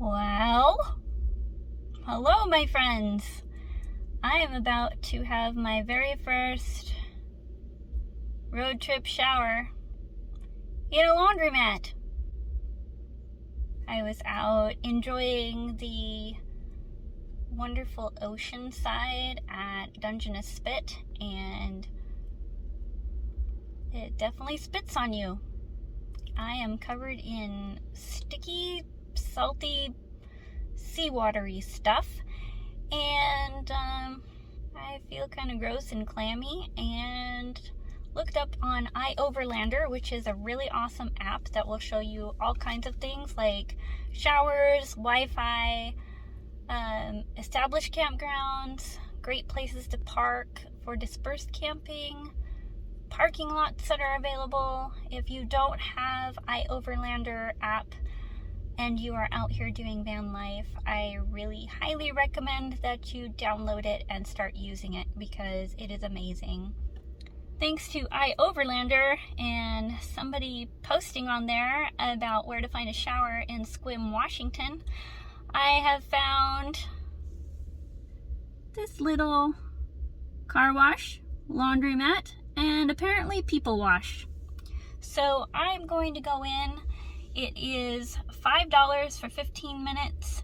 Well, hello my friends. I am about to have my very first road trip shower in a laundromat. I was out enjoying the wonderful ocean side at Dungeness Spit, and it definitely spits on you. I am covered in sticky, salty, seawatery stuff, and I feel kind of gross and clammy, and looked up on I-Overlander, which is a really awesome app that will show you all kinds of things like showers, Wi-Fi, established campgrounds, great places to park for dispersed camping, parking lots that are available. If you don't have I-Overlander app and you are out here doing van life, I really highly recommend that you download it and start using it because it is amazing. Thanks to I-Overlander and somebody posting on there about where to find a shower in Sequim, Washington, I have found this little car wash, laundromat, and apparently people wash. So I'm going to go in. It is $5 for 15 minutes,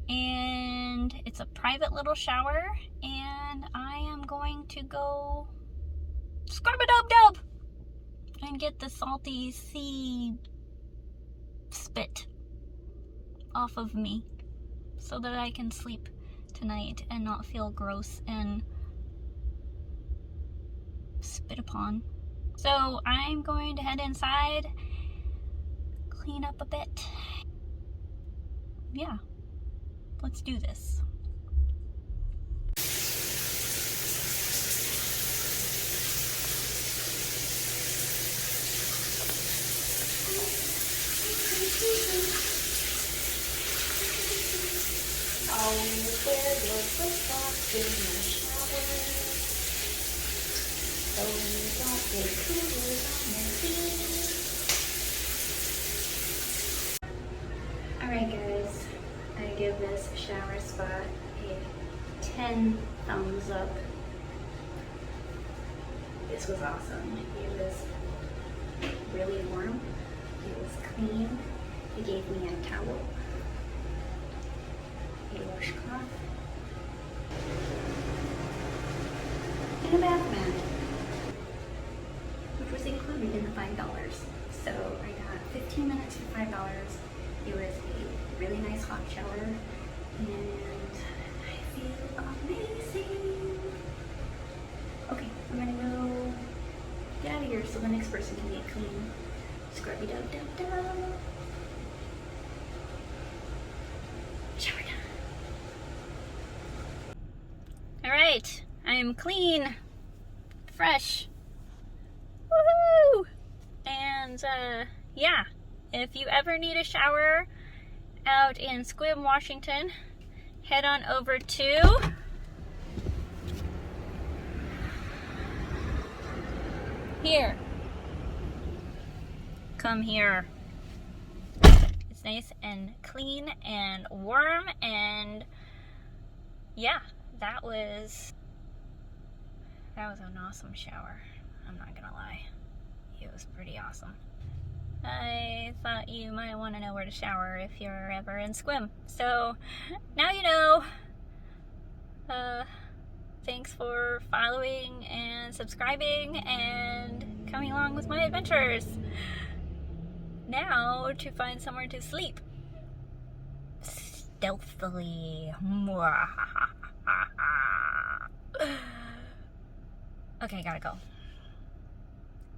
and it's a private little shower, and I am going to go scrub-a-dub-dub and get the salty sea spit off of me so that I can sleep tonight and not feel gross and spit upon. So I'm going to head inside, clean up a bit. Yeah, let's do this. Always wear your flip-flops in the shower, so you don't get coolers on your feet. Alright guys, I give this shower spot a 10 thumbs up. This was awesome. It was really warm. It was clean. It gave me a towel, a washcloth, and a bath mat, which was included in the $5. So I got 15 minutes for $5. It was a really nice hot shower, and I feel amazing. Okay, I'm gonna go get out of here so the next person can get clean. Scrubby dub dub dub. Shower time. Alright, I am clean, fresh. Woohoo! And yeah, if you ever need a shower out in Sequim, Washington, head on over to here. Come here. It's nice and clean and warm, and yeah, that was an awesome shower. I'm not gonna lie. It was pretty awesome. I thought you might want to know where to shower if you're ever in Sequim. So now you know. Thanks for following and subscribing and coming along with my adventures. Now to find somewhere to sleep stealthily. Okay, gotta go.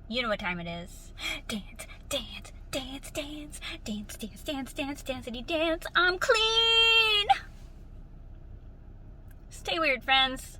You know what time it is. Dance, dance, dance, dance, dance, dance, dance, dance, dancity dance. I'm clean. Stay weird, friends.